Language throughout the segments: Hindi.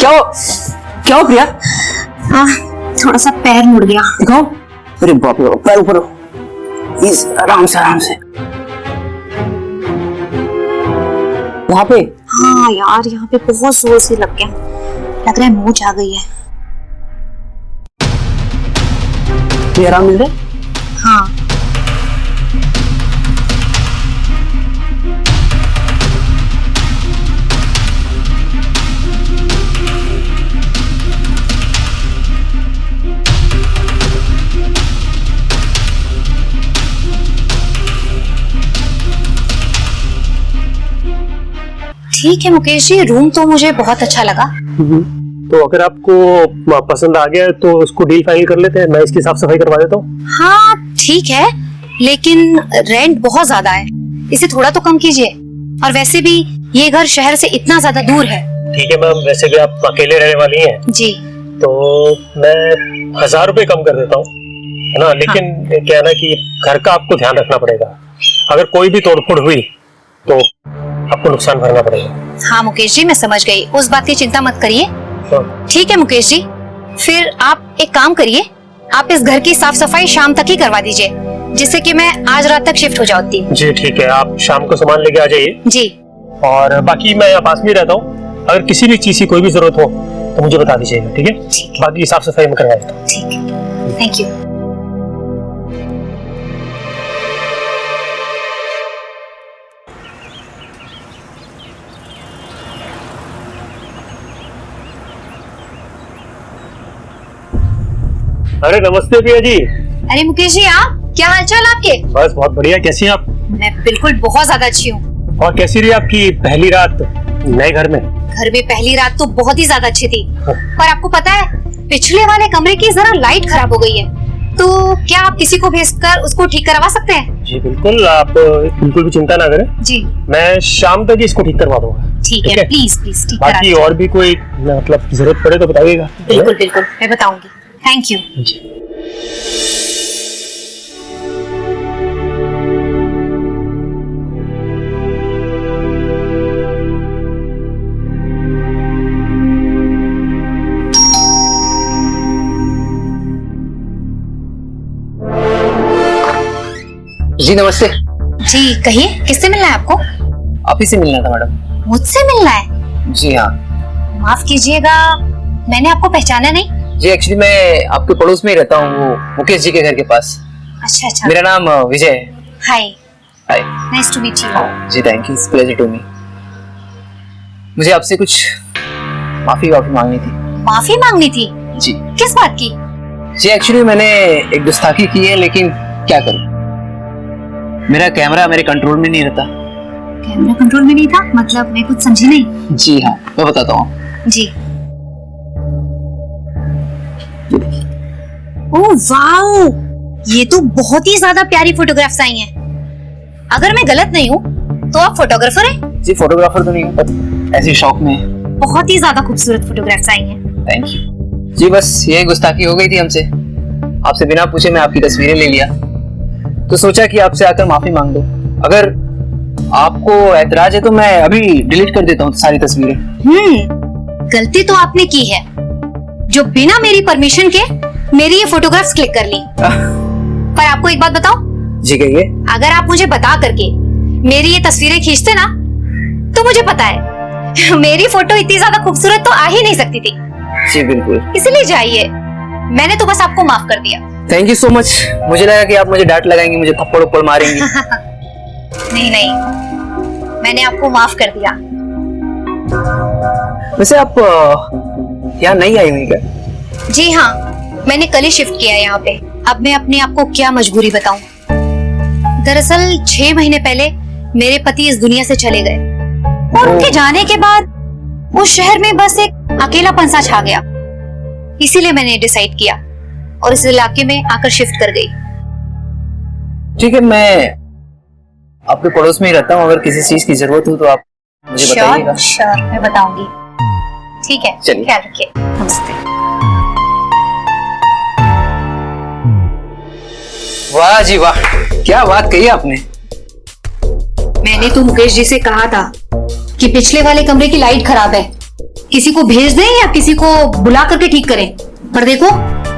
क्या हो प्रिया? थोड़ा सा पैर मुड़ गया। दिखाओ। अरे बाप रे, पैर ऊपर हो। इस आराम से यहाँ पे। हाँ यार, यहाँ पे बहुत जोर से लग गया, लग रहा है मोच आ गई है। ये आराम मिल रहा है? हाँ। ठीक है मुकेश जी, रूम तो मुझे बहुत अच्छा लगा। तो अगर आपको पसंद आ गया तो उसको डील फाइनल कर लेते हैं, मैं इसकी साफ सफाई करवा देता हूँ। हाँ ठीक है, लेकिन रेंट बहुत ज्यादा है, इसे थोड़ा तो कम कीजिए। और वैसे भी ये घर शहर से इतना ज्यादा दूर है। ठीक है मैम, वैसे भी आप अकेले रहने वाली हैं जी, तो मैं 1000 रुपए कम कर देता हूँ, है ना। लेकिन क्या है ना कि घर का आपको ध्यान रखना पड़ेगा, अगर कोई भी तोड़फोड़ हुई तो आपको नुकसान भरना पड़ेगा। हाँ मुकेश जी, मैं समझ गई, उस बात की चिंता मत करिए। ठीक है मुकेश जी, फिर आप एक काम करिए, आप इस घर की साफ सफाई शाम तक ही करवा दीजिए, जिससे कि मैं आज रात तक शिफ्ट हो जाती हूँ। जी ठीक है, आप शाम को सामान लेके आ जाइए। जी। और बाकी मैं यहाँ पास में रहता हूँ, अगर किसी भी चीज की कोई भी जरूरत हो तो मुझे बता दीजिएगा, ठीक है? बाकी साफ सफाई में करवा देता हूँ। ठीक है, थैंक यू। अरे नमस्ते प्रिया जी। अरे मुकेश जी, आप क्या हालचाल आपके? बस बहुत बढ़िया, कैसी हैं आप? मैं बिल्कुल बहुत ज्यादा अच्छी हूँ। और कैसी रही आपकी पहली रात नए घर में? घर में पहली रात तो बहुत ही ज्यादा अच्छी थी, पर आपको पता है पिछले वाले कमरे की जरा लाइट खराब हो गई है, तो क्या आप किसी को भेजकर उसको ठीक करवा सकते हैं? जी बिल्कुल, आप बिल्कुल भी चिंता ना करें। जी, मैं शाम तक इसको ठीक करवा दूंगा। ठीक है, प्लीज प्लीज ठीक करा बाकी और भी कोई मतलब जरूरत पड़े तो बताइएगा। बिल्कुल बिल्कुल, मैं बताऊंगी। Thank you. जी नमस्ते। जी कहिए, किससे मिलना है आपको? आप ही से मिलना था मैडम। मुझसे मिलना है? जी हाँ। माफ कीजिएगा, मैंने आपको पहचाना नहीं। जी एक्चुअली मैं आपके पड़ोस में ही रहता हूँ, वो मुकेश जी के घर के पास। अच्छा अच्छा। मेरा नाम विजय है। Hi. Hi. Nice to meet you. जी thank you, it's pleasure to me. मुझे आपसे कुछ माफी मांगनी थी। माफी मांगनी थी? जी। किस बात की? जी एक्चुअली मैंने एक गुस्ताखी की है, लेकिन क्या करूं, मेरा कैमरा मेरे कंट्रोल में नहीं रहता। कैमरा कंट्रोल में नहीं था मतलब? मैं कुछ समझी नहीं। जी हाँ, मैं बताता हूँ। जी। ओह वाओ, ये तो बहुत ही ज्यादा प्यारी फोटोग्राफ्स आई हैं। अगर मैं गलत नहीं हूँ तो आप फोटोग्राफर हैं? जी फोटोग्राफर तो नहीं हूँ, पर ऐसे शौक में। बहुत ही ज्यादा खूबसूरत फोटोग्राफ्स आई हैं। Thank you. जी बस ये गुस्ताखी हो गई थी हमसे, आपसे बिना पूछे मैं आपकी तस्वीरें ले लिया, तो सोचा कि आपसे आकर माफी मांग दो। अगर आपको ऐतराज है तो मैं अभी डिलीट कर देता हूँ सारी तस्वीरें। गलती तो आपने की है, जो बिना मेरी परमिशन के मेरी ये फोटोग्राफ्स क्लिक कर ली। पर आपको एक बात बताऊं? जी कहिए। अगर आप मुझे बता करके मेरी ये तस्वीरें खींचते ना, तो मुझे पता है मेरी फोटो इतनी ज्यादा खूबसूरत तो आ ही नहीं सकती थी। जी बिल्कुल। इसलिए जाइए, मैंने तो बस आपको माफ कर दिया। Thank you so much. मुझे लगा कि आप मुझे डांट लगाएंगे, मुझे थप्पड़ उप्पड़ मारेंगे। नहीं नहीं, मैंने आपको माफ कर दिया। वैसे आप यहाँ नहीं आई हुई क्या? जी हाँ, मैंने कल ही शिफ्ट किया है यहाँ पे। अब मैं अपने आप को क्या मजबूरी बताऊं। दरअसल 6 महीने पहले मेरे पति इस दुनिया से चले गए, और उनके जाने के बाद उस शहर में बस एक अकेलापन सा छा गया। इसीलिए मैंने डिसाइड किया और इस इलाके में आकर शिफ्ट कर गई। ठीक है, मैं आपके पड़ोस में ही रहता हूँ, अगर किसी चीज की जरूरत हो तो आप मुझे बताइएगा। श्योर, मैं बताऊंगी। ठीक है, चलिए। ख्याल रखिए। नमस्ते। वाह जी वाह, क्या बात कही आपने। मैंने तो मुकेश जी से कहा था कि पिछले वाले कमरे की लाइट खराब है, किसी को भेज दें या किसी को बुला करके ठीक करें? पर देखो,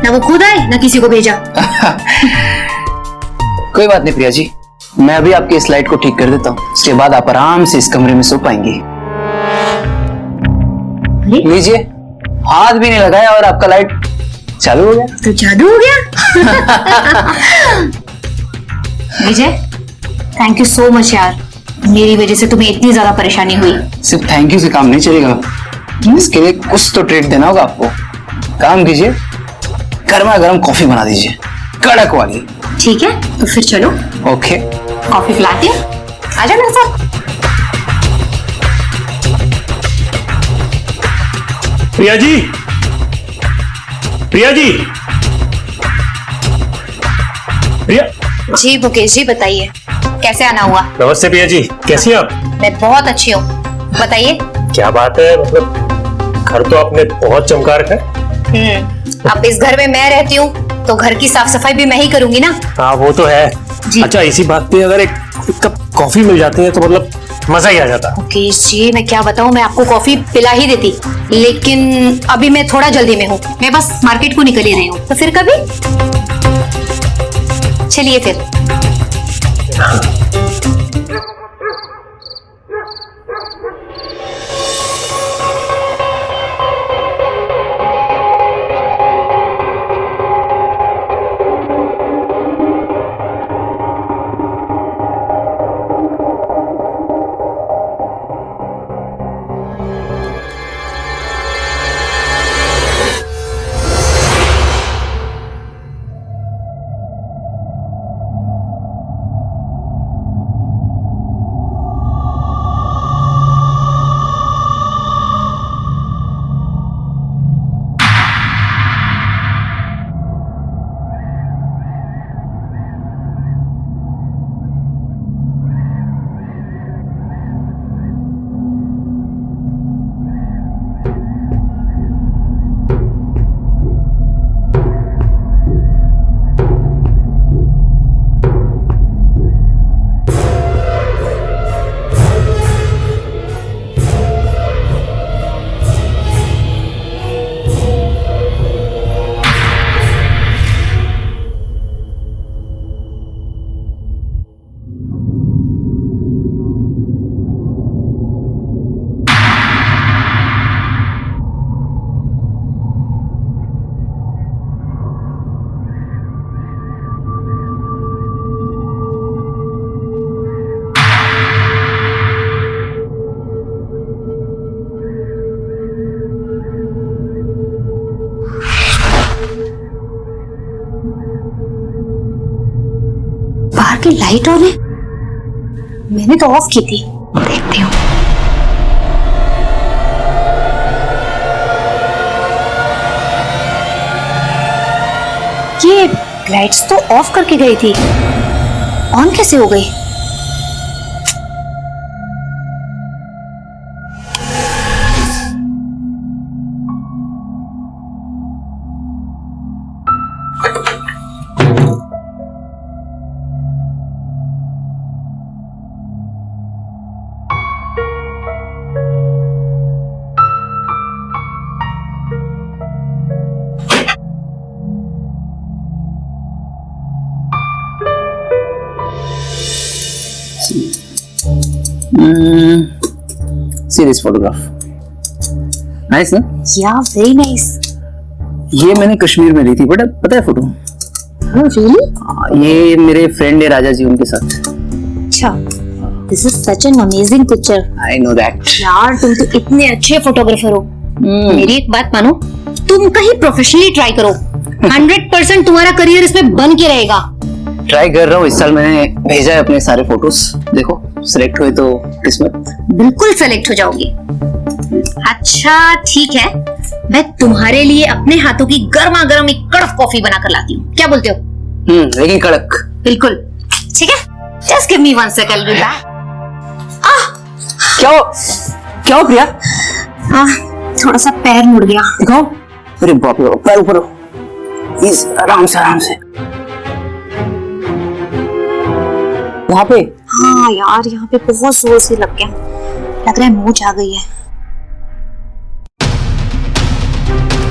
ना वो खुद आए ना किसी को भेजा। कोई बात नहीं प्रिया जी, मैं अभी आपकी इस लाइट को ठीक कर देता हूँ, उसके बाद आप आराम से इस कमरे में सो पाएंगी। लीजिए, हाथ भी नहीं लगाया और आपका लाइट चालू हो गया। तो जादू हो गया। विजय, थैंक यू सो मच यार, मेरी वजह से तुम्हें इतनी ज्यादा परेशानी हुई। सिर्फ थैंक यू से काम नहीं चलेगा, इसके लिए कुछ तो ट्रीट देना होगा आपको। काम कीजिए, गर्मा गर्म कॉफी बना दीजिए, कड़क वाली। ठीक है, तो फिर चलो। ओके, कॉफी पिलाती हूँ, आजा मेरे साथ। प्रिया जी, प्रिया जी, प्रिया। जी मुकेश जी, बताइए कैसे आना हुआ? नमस्ते प्रिया जी, कैसी हैं आप? मैं बहुत अच्छी हूँ, बताइए। क्या बात है, मतलब घर तो आपने बहुत चमका रखा है। अब इस घर में मैं रहती हूँ तो घर की साफ सफाई भी मैं ही करूंगी ना। हाँ वो तो है। जी। अच्छा, इसी बात पे अगर एक कप कॉफी मिल जाती है तो मतलब मजा ही आ जाता। मुकेश जी, मैं क्या बताऊँ, मैं आपको कॉफी पिला ही देती, लेकिन अभी मैं थोड़ा जल्दी में हूँ, मैं बस मार्केट को निकल ही रही हूँ। तो फिर कभी चलिए फिर। बाहर की लाइट ऑन है, मैंने तो ऑफ की थी, देखती हूँ। ये लाइट्स तो ऑफ करके गई थी, ऑन कैसे हो गई? See this photograph. Nice ना? Yeah, very nice. ये मैंने कश्मीर में ली थी, बट पता है फोटो? Oh, really? ये मेरे फ्रेंड है राजा जी, उनके साथ। अच्छा, this is such an amazing picture. I know that. यार तुम तो इतने अच्छे फोटोग्राफर हो। मेरी एक बात मानो, तुम कहीं प्रोफेशनली ट्राई करो, 100% तुम्हारा करियर इसमें बन के रहेगा। ट्राई कर रहा हूँ, इस साल मैंने भेजा है अपने सारे फोटोज, देखो सिलेक्ट हुए तो किस्मत। बिल्कुल सेलेक्ट हो जाओगी। अच्छा ठीक है, मैं तुम्हारे लिए अपने हाथों की गर्मा गर्म एक कड़क कॉफी बना कर लाती हूँ, क्या बोलते हो? लेकिन कड़क। बिल्कुल ठीक है, जस्ट गिव मी 1 सेकंड। क्या हो प्रिया? थोड़ा सा पैर मुड़ गया। दिखाओ। अरे बाप रे, पैर ऊपर हो, आराम से आराम से। यहाँ पे? हाँ यार, यहाँ पे बहुत जोर से लग गया, लग रहा है मोच आ गई है।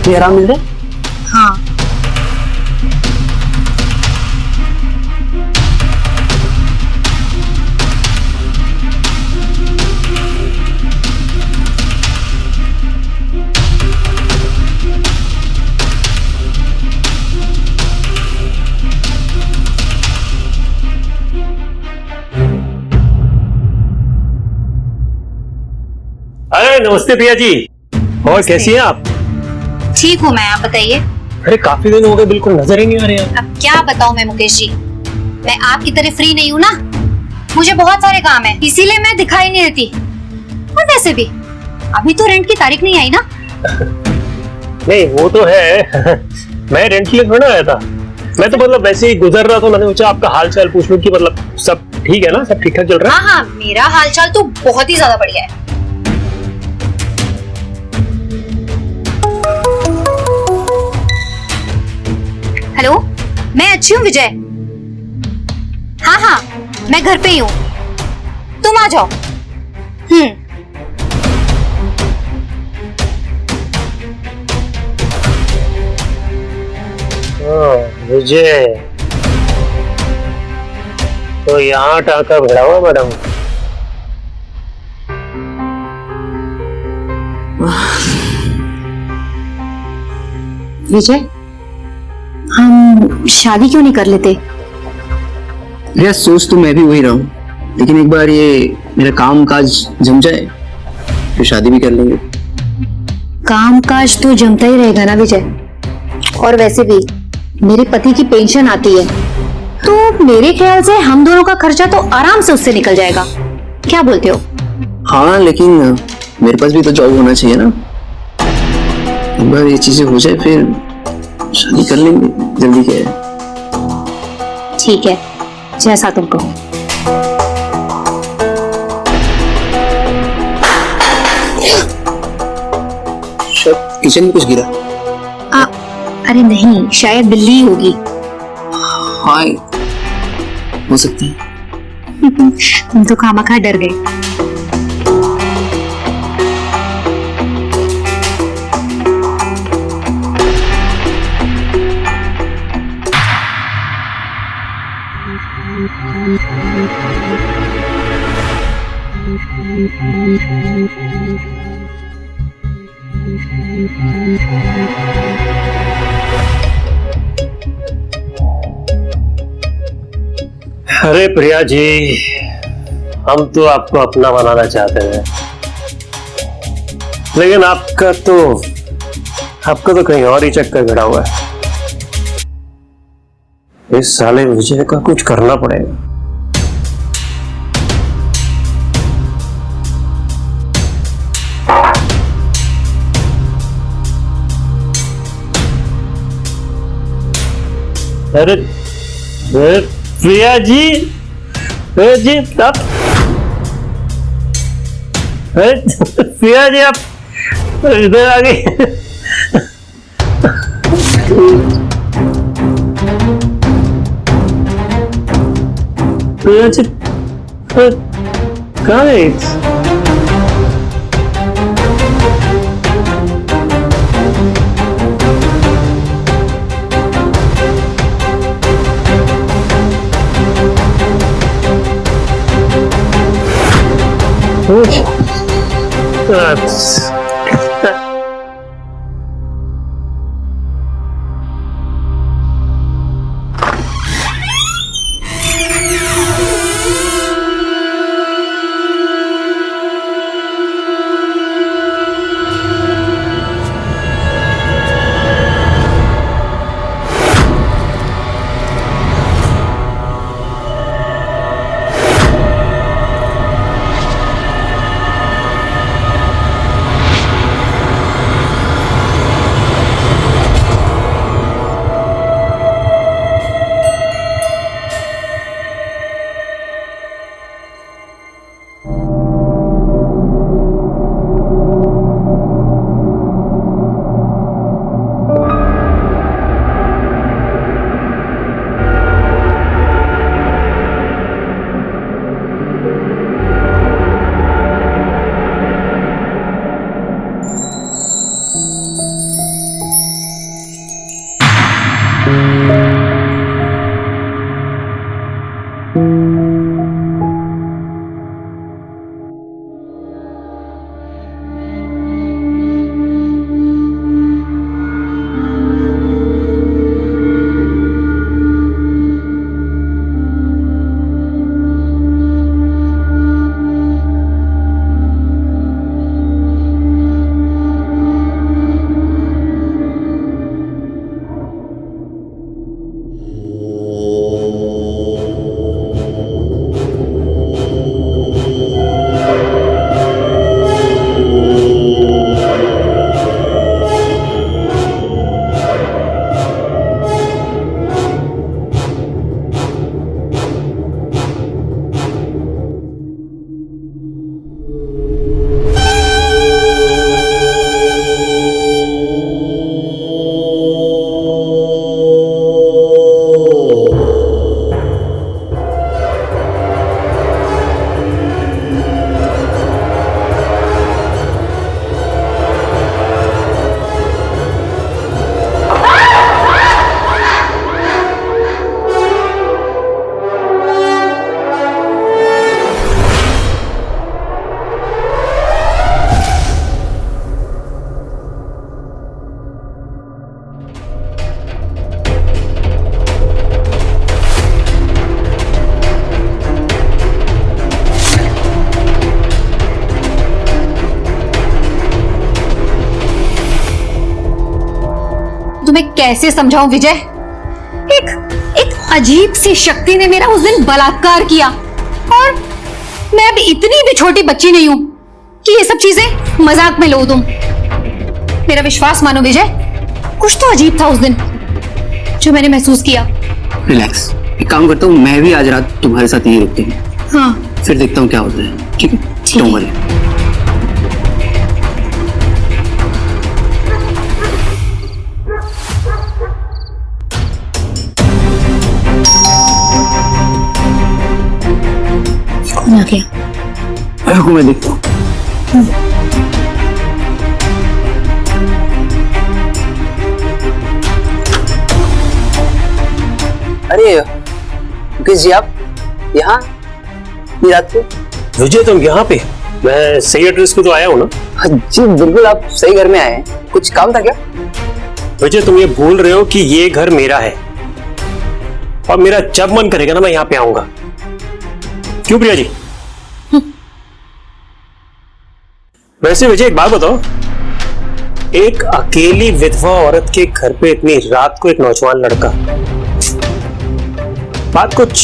ये आराम मिल रहा है? हाँ। अरे नमस्ते प्रिया जी, और कैसी हैं आप? ठीक हूँ मैं, आप बताइए। अरे काफी दिन हो गए, बिल्कुल नजर ही नहीं आ रहे हैं। अब क्या बताऊँ मैं मुकेश जी, मैं आपकी तरह फ्री नहीं हूँ ना, मुझे बहुत सारे काम है, इसीलिए मैं दिखाई नहीं देती। और वैसे भी अभी तो रेंट की तारीख नहीं आई ना। नहीं वो तो है मैं रेंट के लिए थोड़ा आया था, मैं तो मतलब वैसे ही गुजर रहा था, मैंने सोचा आपका हाल चाल पूछ लूं कि मतलब सब ठीक है ना, सब ठीक ठाक चल रहा है? हाँ हाँ, मेरा हालचाल तो बहुत ही ज्यादा बढ़िया है। हेलो, मैं अच्छी हूँ विजय। हाँ हाँ, मैं घर पे ही हूँ, तुम आ जाओ। विजय तो यहाँ टाका भिड़ा हुआ मैडम। विजय, हम शादी क्यों नहीं कर लेते? यार सोच तो मैं भी वही रहा हूँ, लेकिन एक बार ये मेरा काम काज जम जाए फिर शादी भी कर लेंगे। काम काज तो जमता ही रहेगा ना विजय, और वैसे भी मेरे पति की पेंशन आती है, तो मेरे ख्याल से हम दोनों का खर्चा तो आराम से उससे निकल जाएगा। क्या बोलते हो? हाँ लेकिन मेरे पास भी तो जॉब होना चाहिए ना, एक बार ये चीजें हो जाए फिर शादी कर लेंगे, जल्दी क्या है। ठीक है, जैसा तुम कहो। किचन में कुछ गिरा? अरे नहीं, शायद बिल्ली होगी। हाँ हो सकती है। तुम तो खामखा डर गए। अरे प्रिया जी, हम तो आपको अपना बनाना चाहते हैं, लेकिन आपका तो कहीं और ही चक्कर भिड़ा हुआ है। इस साले विजय का कुछ करना पड़ेगा। अरे प्रिया जी, आप प्रिया जी आप इधर आ गई। प्रिया जी कहाँ है? तुम्हें कैसे समझाऊं विजय। एक अजीब सी शक्ति ने मेरा उस दिन बलात्कार किया, और मैं अब इतनी भी छोटी बच्ची नहीं हूं कि ये सब चीजें मजाक में लो तुम। मेरा विश्वास मानो विजय, कुछ तो अजीब था उस दिन जो मैंने महसूस किया। रिलैक्स, एक काम करता हूँ, मैं भी आज रात तुम्हारे साथ यही रुकती हूँ। हाँ, फिर देखता हूँ क्या होता है। ठीक है, ठीक है। Don't worry. कौन आ गया? रुको मैं देखता हूँ। अरे मुकेश जी, आप यहाँ ये रात को? विजय तुम यहाँ पे? मैं सही एड्रेस पे तो आया हूँ ना? हाँ जी बिल्कुल, आप सही घर में आए हैं। कुछ काम था क्या? विजय तुम ये भूल रहे हो कि ये घर मेरा है, और मेरा जब मन करेगा ना मैं यहाँ पे आऊंगा। क्यों प्रिया जी? वैसे विजय एक बात बताओ, एक अकेली विधवा औरत के घर पे इतनी रात को एक नौजवान लड़का, बात कुछ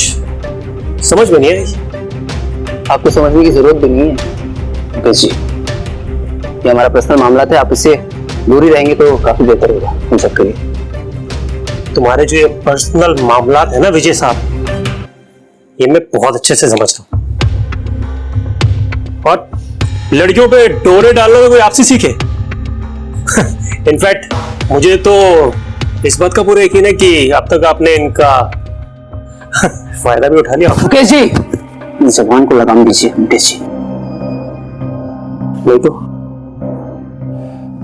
समझ में नहीं आई। आपको समझने की जरूरत भी नहीं है मुकेश जी, ये हमारा पर्सनल मामला था। आप इससे दूर ही रहेंगे तो काफी बेहतर होगा हम सबके लिए। तुम्हारे जो ये पर्सनल मामला है ना विजय साहब, ये मैं बहुत अच्छे से समझ रहा हूं, और लड़कियों पे डोरे डालने में कोई आपसे सीखे। इनफैक्ट मुझे तो इस बात का पूरा यकीन है कि अब तक आपने इनका फायदा भी उठा लिया। मुकेश जी, जबान को लगाम दीजिए मुकेश जी। नहीं तो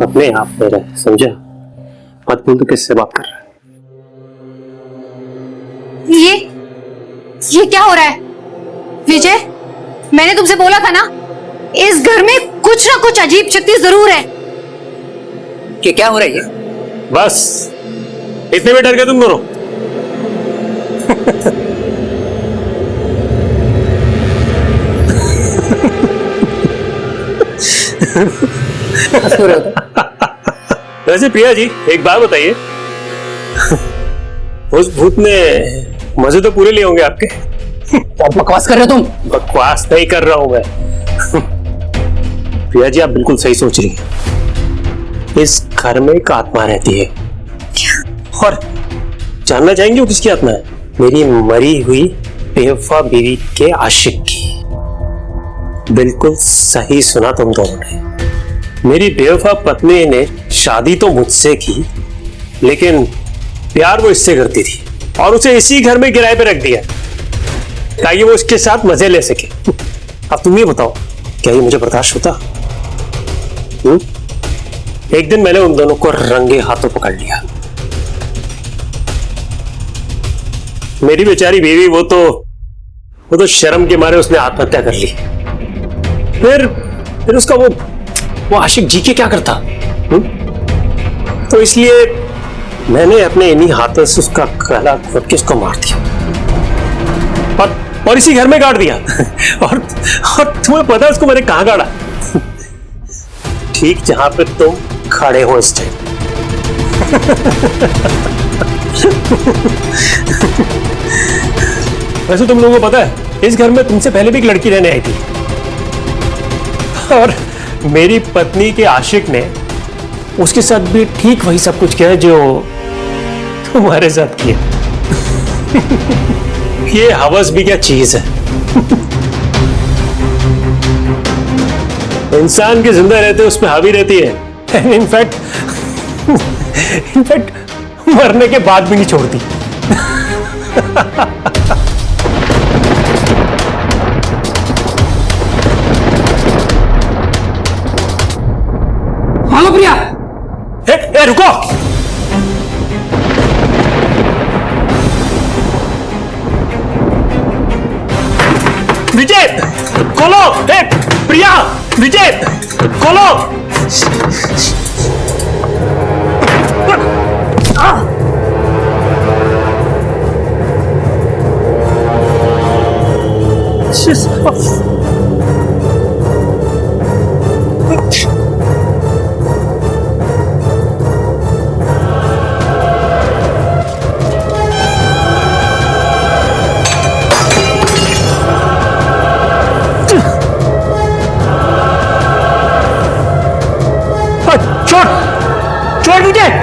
अपने आप में रहे, समझा? मत बोल तो किससे बात कर रहा है? ये क्या हो रहा है विजय? मैंने तुमसे बोला था ना, इस घर में कुछ ना कुछ अजीब शक्ति जरूर है। क्या हो रहा है ये? बस इतने में डर गए तुम दोनों? वैसे प्रिया जी एक बात बताइए, उस भूत ने मजे तो पूरे लिए होंगे आपके? आप बकवास कर रहे हो तुम? बकवास नहीं कर रहा हूं मैं। प्रिया जी आप बिल्कुल सही सोच रही हैं। इस घर में एक आत्मा रहती है। और जानना चाहेंगे वो किसकी आत्मा है? मेरी मरी हुई बेवफा बीवी के आशिक की। बिल्कुल सही सुना तुम दोनों ने। मेरी बेवफा पत्नी ने शादी तो मुझसे की, लेकिन प्यार वो इससे करती थी, और उसे इसी घर में किराए पे रख दिया ताकि वो उसके साथ मजे ले सके। अब तुम ये बताओ, क्या ये मुझे बर्दाश्त होता? एक दिन मैंने उन दोनों को रंगे हाथों पकड़ लिया। मेरी बेचारी बीवी वो तो शर्म के मारे उसने आत्महत्या कर ली। फिर उसका वो आशिक जी के क्या करता? तो इसलिए मैंने अपने इन्हीं हाथों से उसका गला घोट के उसको मार दिया, और इसी घर में गाड़ दिया। और तुम्हें पता है उसको मैंने कहां गाड़ा? ठीक जहां पे तुम खड़े हो इस टाइम। वैसे तुम लोगों को पता है, इस घर में तुमसे पहले भी एक लड़की रहने आई थी, और मेरी पत्नी के आशिक ने उसके साथ भी ठीक वही सब कुछ किया जो तुम्हारे साथ किया। ये हवस भी क्या चीज है? इंसान के जिंदा रहते उसमें हावी रहती है, इनफैक्ट मरने के बाद भी नहीं छोड़ती। हेलो प्रिया, ए रुको। विजय खोलो। ए प्रिया, विजय खोलो। मुझे